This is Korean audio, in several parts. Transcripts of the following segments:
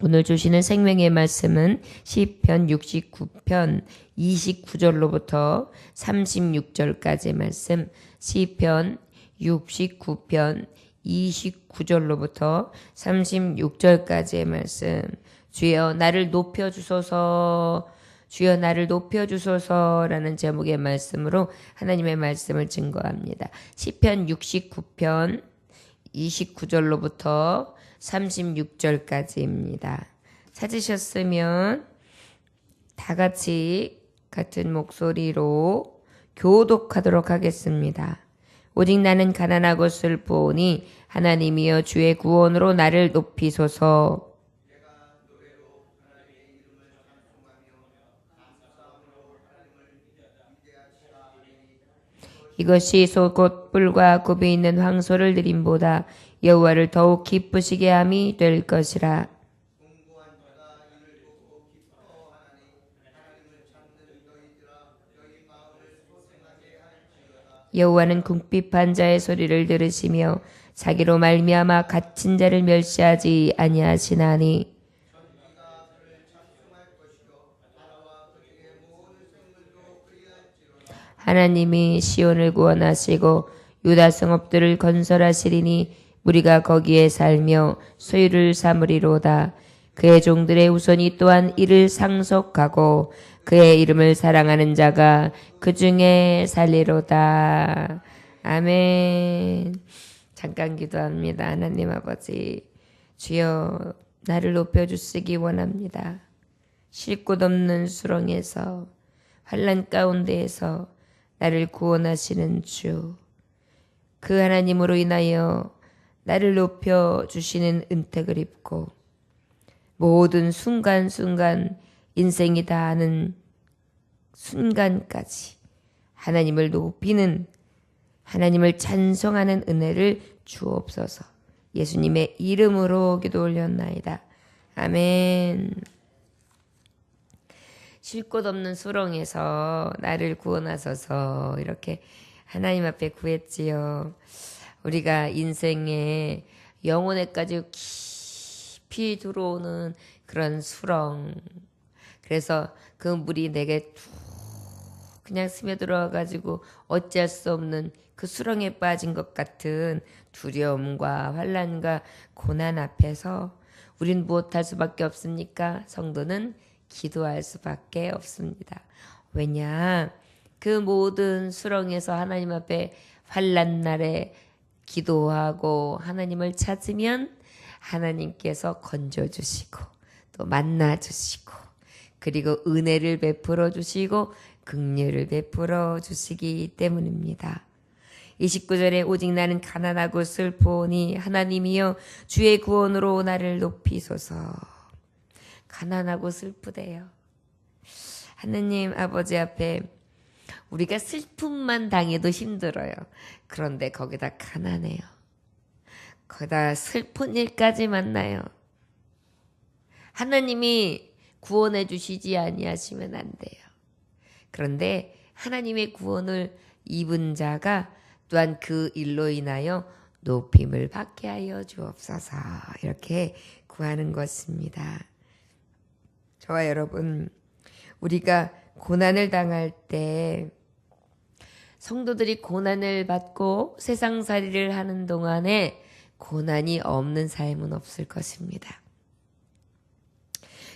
오늘 주시는 생명의 말씀은 시편 69편 29절로부터 36절까지의 말씀, 시편 69편 29절로부터 36절까지의 말씀. 주여 나를 높여주소서, 주여 나를 높여주소서라는 제목의 말씀으로 하나님의 말씀을 증거합니다. 시편 69편 29절로부터 36절까지입니다. 찾으셨으면 다 같이 같은 목소리로 교독하도록 하겠습니다. 오직 나는 가난하고 슬프오니 하나님이여 주의 구원으로 나를 높이소서. 이것이 곧 뿔과 굽이 있는 황소를 드림보다 여호와를 더욱 기쁘시게 함이 될 것이라. 여호와는 궁핍한 자의 소리를 들으시며 자기로 말미암아 갇힌 자를 멸시하지 아니하시나니. 하나님이 시온을 구원하시고 유다 성읍들을 건설하시리니 우리가 거기에 살며 소유를 삼으리로다. 그의 종들의 후손이 또한 이를 상속하고 그의 이름을 사랑하는 자가 그 중에 살리로다. 아멘. 잠깐 기도합니다. 하나님 아버지, 주여 나를 높여주시기 원합니다. 쉴 곳 없는 수렁에서, 환난 가운데에서 나를 구원하시는 주, 그 하나님으로 인하여 나를 높여주시는 은택을 입고 모든 순간순간 인생이 다하는 순간까지 하나님을 높이는, 하나님을 찬송하는 은혜를 주옵소서. 예수님의 이름으로 기도 올렸나이다. 아멘. 쉴 곳 없는 수렁에서 나를 구원하소서, 이렇게 하나님 앞에 구했지요. 우리가 인생에 영혼에까지 깊이 들어오는 그런 수렁, 그래서 그 물이 내게 툭 그냥 스며들어가지고 어찌할 수 없는 그 수렁에 빠진 것 같은 두려움과 환난과 고난 앞에서 우린 무엇할 수밖에 없습니까? 성도는 기도할 수밖에 없습니다. 왜냐? 그 모든 수렁에서 하나님 앞에 환난 날에 기도하고 하나님을 찾으면 하나님께서 건져주시고 또 만나주시고 그리고 은혜를 베풀어 주시고 긍휼을 베풀어 주시기 때문입니다. 29절에 오직 나는 가난하고 슬프오니 하나님이여 주의 구원으로 나를 높이소서. 가난하고 슬프대요. 하느님 아버지 앞에 우리가 슬픔만 당해도 힘들어요. 그런데 거기다 가난해요. 거기다 슬픈 일까지 만나요. 하나님이 구원해 주시지 아니하시면 안 돼요. 그런데 하나님의 구원을 입은 자가 또한 그 일로 인하여 높임을 받게 하여 주옵소서, 이렇게 구하는 것입니다. 저와 여러분, 우리가 고난을 당할 때 성도들이 고난을 받고 세상살이를 하는 동안에 고난이 없는 삶은 없을 것입니다.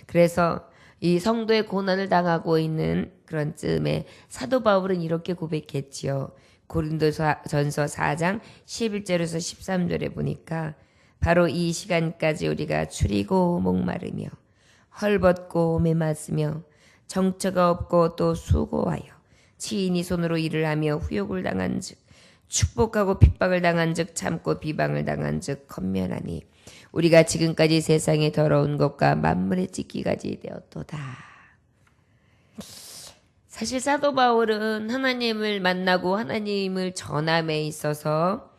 그래서 이 성도의 고난을 당하고 있는 그런 쯤에 사도 바울은 이렇게 고백했지요. 고린도전서 4장 11절에서 13절에 보니까 바로 이 시간까지 우리가 추리고 목마르며 헐벗고 메맞으며 정처가 없고 또 수고하여 치인이 손으로 일을 하며 후욕을 당한 즉 축복하고 핍박을 당한 즉 참고 비방을 당한 즉 건면하니 우리가 지금까지 세상의 더러운 것과 만물의 찢기까지 되었도다. 사실 사도 바울은 하나님을 만나고 하나님을 전함에 있어서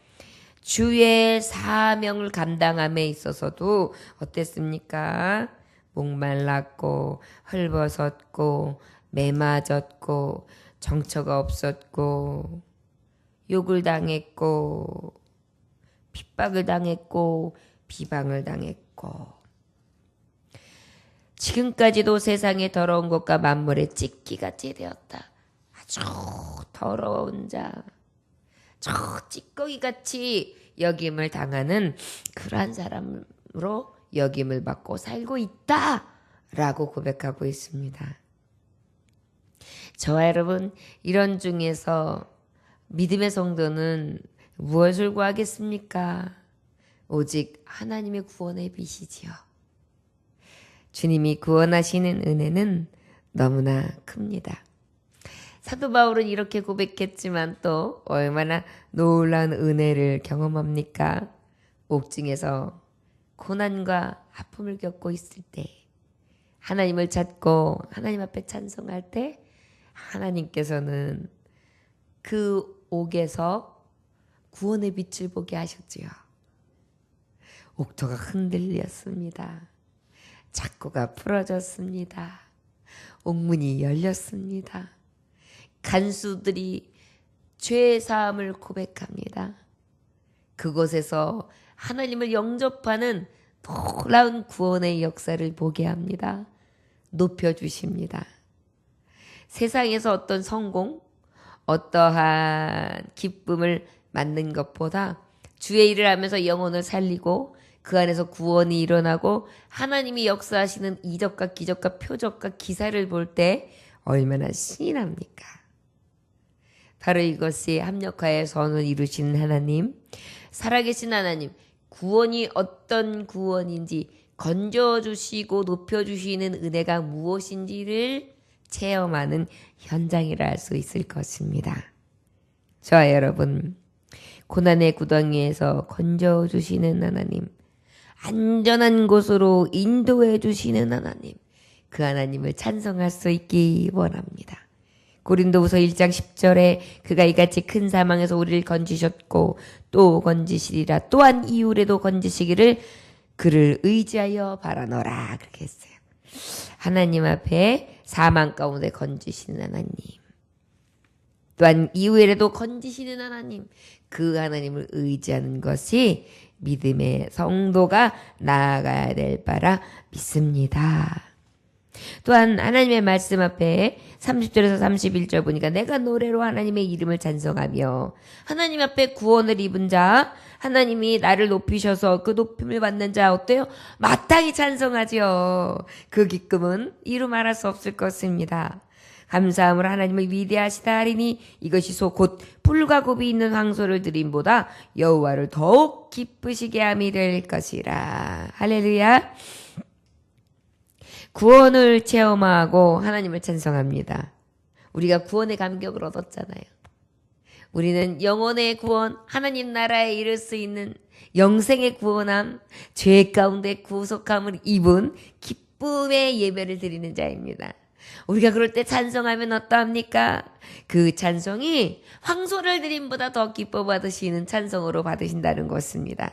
주의 사명을 감당함에 있어서도 어땠습니까? 목말랐고 헐벗었고 메맞았고 정처가 없었고 욕을 당했고 핍박을 당했고 비방을 당했고 지금까지도 세상의 더러운 것과 만물의 찢기같이 되었다. 아주 더러운 자, 저 찌꺼기같이 여김을 당하는 그러한 사람으로 여김을 받고 살고 있다 라고 고백하고 있습니다. 저와 여러분, 이런 중에서 믿음의 성도는 무엇을 구하겠습니까? 오직 하나님의 구원의 빛이지요. 주님이 구원하시는 은혜는 너무나 큽니다. 사도 바울은 이렇게 고백했지만 또 얼마나 놀라운 은혜를 경험합니까? 옥중에서 고난과 아픔을 겪고 있을 때, 하나님을 찾고 하나님 앞에 찬송할 때 하나님께서는 그 옥에서 구원의 빛을 보게 하셨지요. 옥토가 흔들렸습니다. 착고가 풀어졌습니다. 옥문이 열렸습니다. 간수들이 죄 사함을 고백합니다. 그곳에서 하나님을 영접하는 놀라운 구원의 역사를 보게 합니다. 높여주십니다. 세상에서 어떤 성공, 어떠한 기쁨을 맞는 것보다 주의 일을 하면서 영혼을 살리고 그 안에서 구원이 일어나고 하나님이 역사하시는 이적과 기적과 표적과 기사를 볼 때 얼마나 신이 납니까? 바로 이것이 합력하여 선을 이루시는 하나님, 살아계신 하나님, 구원이 어떤 구원인지 건져주시고 높여주시는 은혜가 무엇인지를 체험하는 현장이라 할 수 있을 것입니다. 저와 여러분, 고난의 구덩이에서 건져주시는 하나님, 안전한 곳으로 인도해 주시는 하나님, 그 하나님을 찬송할 수 있기 원합니다. 고린도후서 1장 10절에 그가 이같이 큰 사망에서 우리를 건지셨고 또 건지시리라, 또한 이후에도 건지시기를 그를 의지하여 바라노라, 그렇게 했어요. 하나님 앞에 사망 가운데 건지시는 하나님, 또한 이후에라도 건지시는 하나님, 그 하나님을 의지하는 것이 믿음의 성도가 나아가야 될 바라 믿습니다. 또한 하나님의 말씀 앞에 30절에서 31절 보니까 내가 노래로 하나님의 이름을 찬송하며, 하나님 앞에 구원을 입은 자, 하나님이 나를 높이셔서 그 높임을 받는 자 어때요? 마땅히 찬송하지요. 그 기쁨은 이루 말할 수 없을 것입니다. 감사함으로 하나님을 위대하시다 하리니 이것이 곧 뿔과 곱이 있는 황소를 드림보다 여호와를 더욱 기쁘시게 함이 될 것이라. 할렐루야. 구원을 체험하고 하나님을 찬송합니다. 우리가 구원의 감격을 얻었잖아요. 우리는 영혼의 구원, 하나님 나라에 이를 수 있는 영생의 구원함, 죄 가운데 구속함을 입은 기쁨의 예배를 드리는 자입니다. 우리가 그럴 때 찬송하면 어떠합니까? 그 찬송이 황소를 드림보다 더 기뻐 받으시는 찬송으로 받으신다는 것입니다.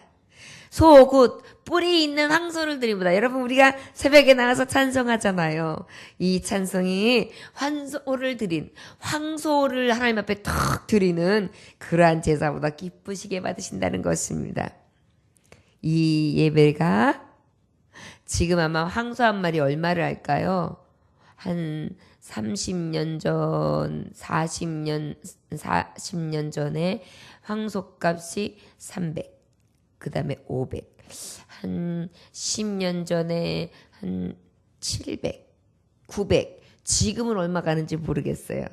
소 곧 뿔이 있는 황소를 드림보다, 여러분 우리가 새벽에 나가서 찬송하잖아요. 이 찬송이 황소를 하나님 앞에 탁 드리는 그러한 제사보다 기쁘시게 받으신다는 것입니다. 이 예배가 지금 아마 황소 한 마리 얼마를 할까요? 한 30년 전, 40년 전에 황소값이 300, 그 다음에 500, 한 10년 전에 한 700, 900, 지금은 얼마 가는지 모르겠어요.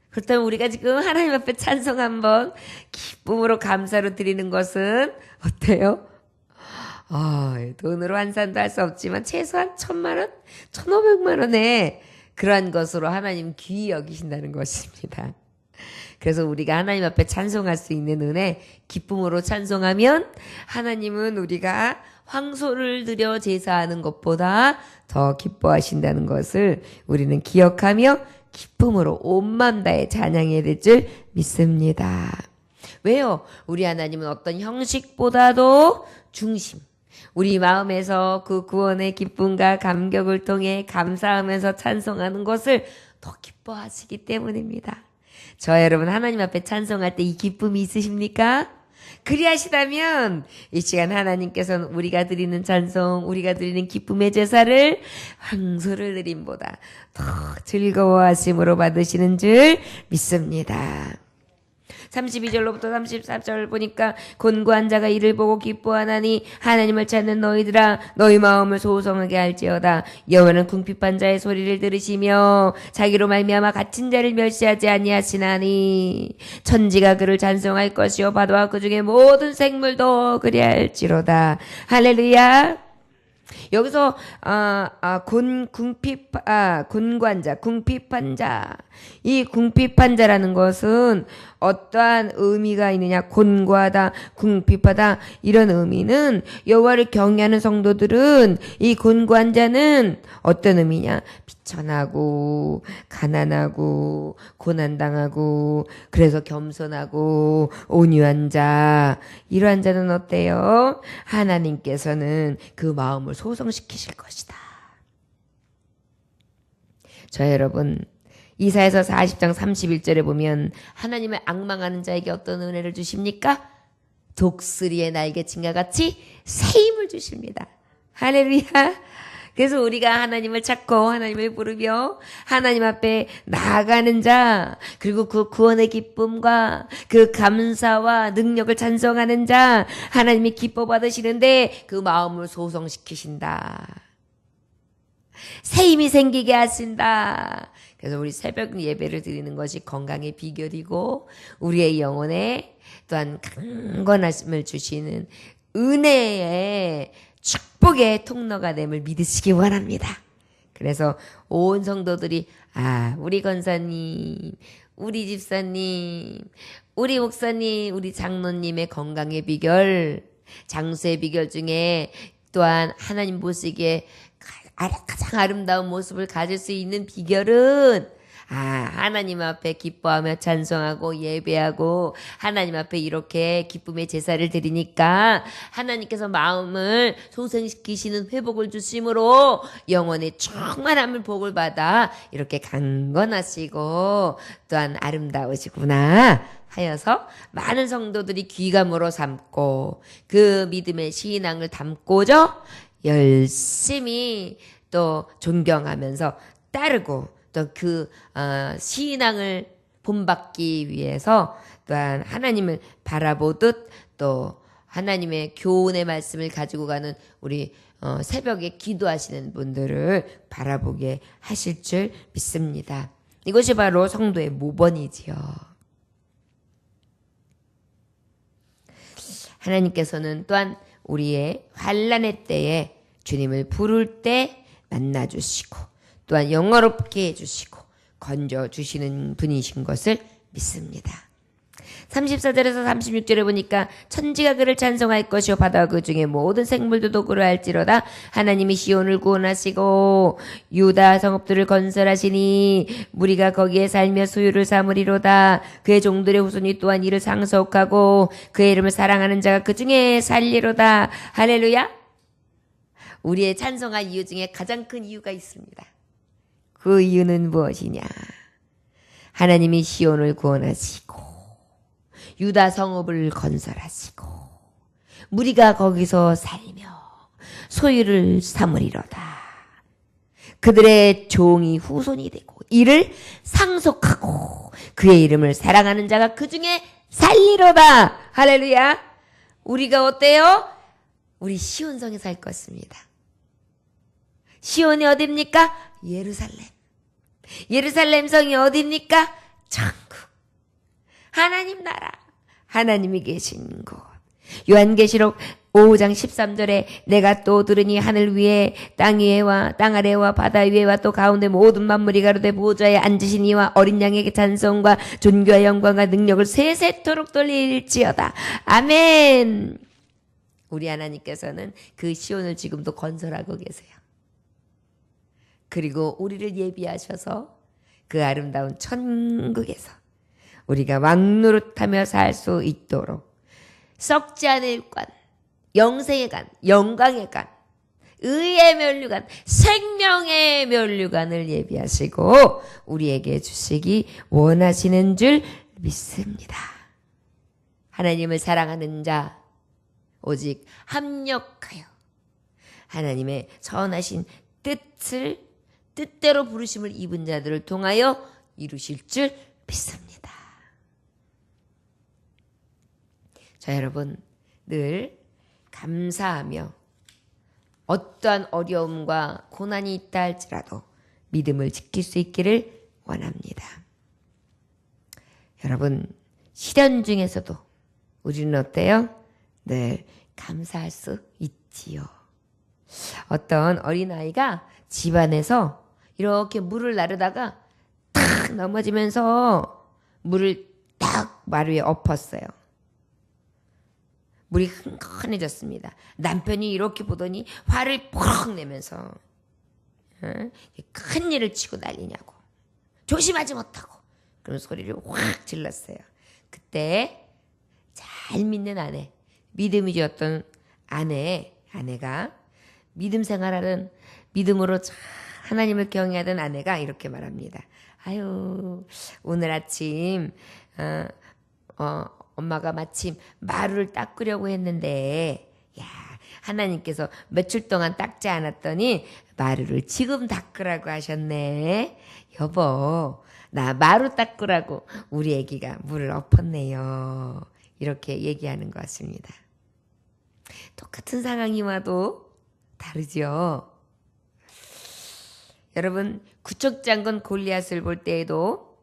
그렇다면 우리가 지금 하나님 앞에 찬송 한번 기쁨으로 감사로 드리는 것은 어때요? 돈으로 환산도 할 수 없지만 최소한 1,000만 원, 1,500만 원에 그러한 것으로 하나님 귀히 여기신다는 것입니다. 그래서 우리가 하나님 앞에 찬송할 수 있는 은혜, 기쁨으로 찬송하면 하나님은 우리가 황소를 드려 제사하는 것보다 더 기뻐하신다는 것을 우리는 기억하며 기쁨으로 온 마음 다해 찬양해야 될 줄 믿습니다. 왜요? 우리 하나님은 어떤 형식보다도 중심, 우리 마음에서 그 구원의 기쁨과 감격을 통해 감사하면서 찬송하는 것을 더 기뻐하시기 때문입니다. 저 여러분, 하나님 앞에 찬송할 때 이 기쁨이 있으십니까? 그리하시다면 이 시간 하나님께서는 우리가 드리는 찬송, 우리가 드리는 기쁨의 제사를 황소를 드림보다 더 즐거워하심으로 받으시는 줄 믿습니다. 32절로부터 34절 보니까 곤고한 자가 이를 보고 기뻐하나니 하나님을 찾는 너희들아 너희 마음을 소성하게 할지어다. 여호와는 궁핍한 자의 소리를 들으시며 자기로 말미암아 갇힌 자를 멸시하지 아니하시나니 천지가 그를 찬송할 것이요 바다와 그 중에 모든 생물도 그리할지로다. 할렐루야. 여기서 곤고한 자, 궁핍한 자. 이 궁핍한 자라는 것은 어떠한 의미가 있느냐? 곤고하다, 궁핍하다 이런 의미는 여호와를 경외하는 성도들은 이 곤고한 자는 어떤 의미냐? 비천하고 가난하고 고난당하고 그래서 겸손하고 온유한 자. 이러한 자는 어때요? 하나님께서는 그 마음을 소성시키실 것이다. 저 여러분 이사야서 40장 31절에 보면 하나님을 앙망하는 자에게 어떤 은혜를 주십니까? 독수리의 날개침과 같이 새 힘을 주십니다. 할렐루야. 그래서 우리가 하나님을 찾고 하나님을 부르며 하나님 앞에 나아가는 자, 그리고 그 구원의 기쁨과 그 감사와 능력을 찬송하는 자, 하나님이 기뻐 받으시는데 그 마음을 소성시키신다. 새 힘이 생기게 하신다. 그래서 우리 새벽 예배를 드리는 것이 건강의 비결이고 우리의 영혼에 또한 강건함을 주시는 은혜의 축복의 통로가 됨을 믿으시기 원합니다. 그래서 온 성도들이 우리 권사님, 우리 집사님, 우리 목사님, 우리 장로님의 건강의 비결, 장수의 비결 중에 또한 하나님 보시기에 가장 아름다운 모습을 가질 수 있는 비결은 하나님 앞에 기뻐하며 찬송하고 예배하고 하나님 앞에 이렇게 기쁨의 제사를 드리니까 하나님께서 마음을 소생시키시는 회복을 주심으로 영혼의 충만함을 복을 받아 이렇게 강건하시고 또한 아름다우시구나 하여서 많은 성도들이 귀감으로 삼고 그 믿음의 신앙을 담고죠 열심히 또 존경하면서 따르고 또 그 신앙을 본받기 위해서 또한 하나님을 바라보듯 또 하나님의 교훈의 말씀을 가지고 가는 우리 새벽에 기도하시는 분들을 바라보게 하실 줄 믿습니다. 이것이 바로 성도의 모범이지요. 하나님께서는 또한 우리의 환난의 때에 주님을 부를 때 만나주시고 또한 영화롭게 해주시고 건져주시는 분이신 것을 믿습니다. 34절에서 36절에 보니까 천지가 그를 찬송할 것이요 바다와 그 중에 모든 생물들도 그러할지로다. 하나님이 시온을 구원하시고 유다 성읍들을 건설하시니 무리가 거기에 살며 소유를 삼으리로다. 그의 종들의 후손이 또한 이를 상속하고 그의 이름을 사랑하는 자가 그 중에 살리로다. 할렐루야. 우리의 찬송할 이유 중에 가장 큰 이유가 있습니다. 그 이유는 무엇이냐? 하나님이 시온을 구원하시고 유다 성읍을 건설하시고 무리가 거기서 살며 소유를 삼으리로다. 그들의 종이 후손이 되고 이를 상속하고 그의 이름을 사랑하는 자가 그 중에 살리로다. 할렐루야. 우리가 어때요? 우리 시온성에 살 것입니다. 시온이 어딥니까? 예루살렘. 예루살렘 성이 어딥니까? 천국. 하나님 나라. 하나님이 계신 곳. 요한계시록 5장 13절에 내가 또 들으니 하늘 위에 땅 위에와 땅 아래와 바다 위에와 또 가운데 모든 만물이 가로되 보좌에 앉으신 이와 어린 양에게 찬송과 존귀와 영광과 능력을 세세토록 돌릴지어다. 아멘. 우리 하나님께서는 그 시온을 지금도 건설하고 계세요. 그리고 우리를 예비하셔서 그 아름다운 천국에서 우리가 왕노릇하며 살 수 있도록 썩지 않을 관, 영생의 관, 영광의 관, 의의 면류관, 생명의 면류관을 예비하시고 우리에게 주시기 원하시는 줄 믿습니다. 하나님을 사랑하는 자 오직 합력하여 하나님의 선하신 뜻대로 부르심을 입은 자들을 통하여 이루실 줄 믿습니다. 자, 여러분 늘 감사하며 어떠한 어려움과 고난이 있다 할지라도 믿음을 지킬 수 있기를 원합니다. 여러분 시련 중에서도 우리는 어때요? 늘 감사할 수 있지요. 어떤 어린아이가 집안에서 이렇게 물을 나르다가 탁 넘어지면서 물을 딱 말 위에 엎었어요. 물이 흥건해졌습니다. 남편이 이렇게 보더니 화를 퍽 내면서 큰 일을 치고 난리냐고. 조심하지 못하고. 그런 소리를 확 질렀어요. 그때 잘 믿는 아내, 믿음이 줬던 아내가 믿음 생활하는 믿음으로 하나님을 경외하던 아내가 이렇게 말합니다. 아유, 오늘 아침 엄마가 마침 마루를 닦으려고 했는데 야, 하나님께서 며칠 동안 닦지 않았더니 마루를 지금 닦으라고 하셨네. 여보, 나 마루 닦으라고 우리 애기가 물을 엎었네요. 이렇게 얘기하는 것 같습니다. 똑같은 상황이 와도 다르죠. 여러분, 구척장군 골리앗을 볼 때에도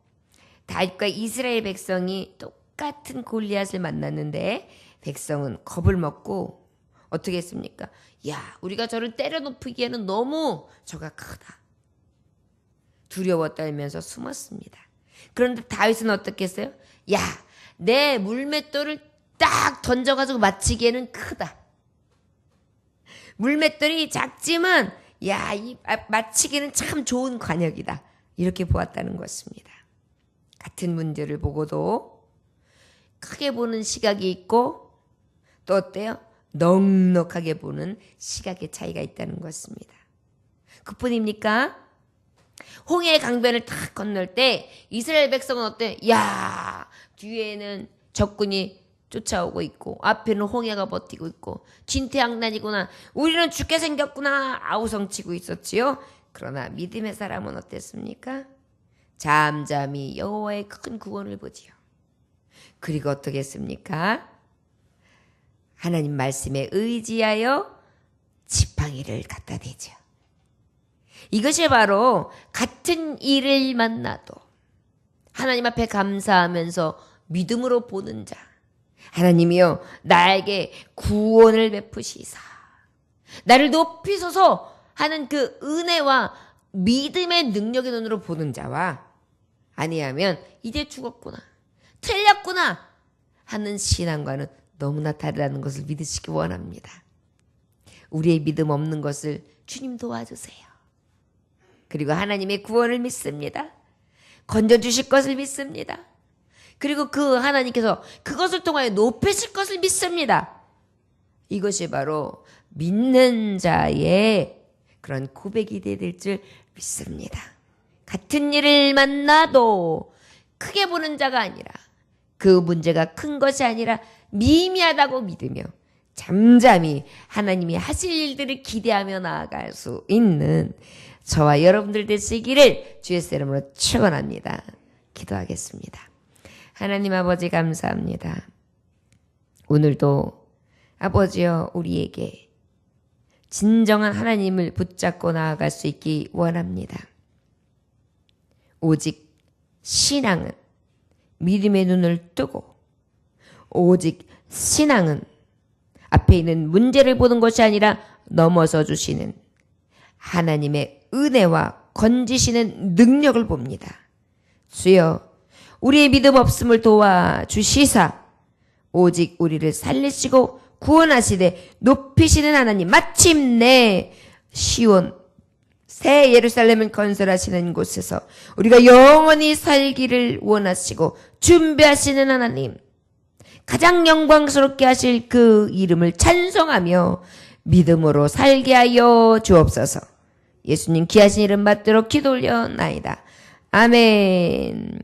다윗과 이스라엘 백성이 똑같은 골리앗을 만났는데 백성은 겁을 먹고 어떻게 했습니까? 야, 우리가 저를 때려눕히기에는 너무 저가 크다. 두려워 떨면서 숨었습니다. 그런데 다윗은 어떻게 했어요? 야, 내 물맷돌을 딱 던져가지고 맞히기에는 크다. 물맷돌이 작지만 야, 맞히기는 참 좋은 관역이다. 이렇게 보았다는 것입니다. 같은 문제를 보고도 크게 보는 시각이 있고 또 어때요? 넉넉하게 보는 시각의 차이가 있다는 것입니다. 그뿐입니까? 홍해의 강변을 탁 건널 때 이스라엘 백성은 어때? 야, 뒤에는 적군이 쫓아오고 있고 앞에는 홍해가 버티고 있고 진퇴양난이구나. 우리는 죽게 생겼구나. 아우성치고 있었지요. 그러나 믿음의 사람은 어땠습니까? 잠잠히 여호와의 큰 구원을 보지요. 그리고 어떻게 했습니까? 하나님 말씀에 의지하여 지팡이를 갖다 대죠. 이것이 바로 같은 일을 만나도 하나님 앞에 감사하면서 믿음으로 보는 자. 하나님이여 나에게 구원을 베푸시사 나를 높이소서 하는 그 은혜와 믿음의 능력의 눈으로 보는 자와 아니하면 이제 죽었구나 틀렸구나 하는 신앙과는 너무나 다르다는 것을 믿으시기 원합니다. 우리의 믿음 없는 것을 주님 도와주세요. 그리고 하나님의 구원을 믿습니다. 건져주실 것을 믿습니다. 그리고 그 하나님께서 그것을 통하여 높이실 것을 믿습니다. 이것이 바로 믿는 자의 그런 고백이 될 줄 믿습니다. 같은 일을 만나도 크게 보는 자가 아니라 그 문제가 큰 것이 아니라 미미하다고 믿으며 잠잠히 하나님이 하실 일들을 기대하며 나아갈 수 있는 저와 여러분들 되시기를 주의 이름으로 축원합니다. 기도하겠습니다. 하나님 아버지 감사합니다. 오늘도 아버지여 우리에게 진정한 하나님을 붙잡고 나아갈 수 있기 원합니다. 오직 신앙은 믿음의 눈을 뜨고 오직 신앙은 앞에 있는 문제를 보는 것이 아니라 넘어서 주시는 하나님의 은혜와 건지시는 능력을 봅니다. 주여 우리의 믿음 없음을 도와주시사 오직 우리를 살리시고 구원하시되 높이시는 하나님 마침내 시온 새 예루살렘을 건설하시는 곳에서 우리가 영원히 살기를 원하시고 준비하시는 하나님 가장 영광스럽게 하실 그 이름을 찬송하며 믿음으로 살게 하여 주옵소서. 예수님 귀하신 이름 받들어 기도 올려나이다. 아멘.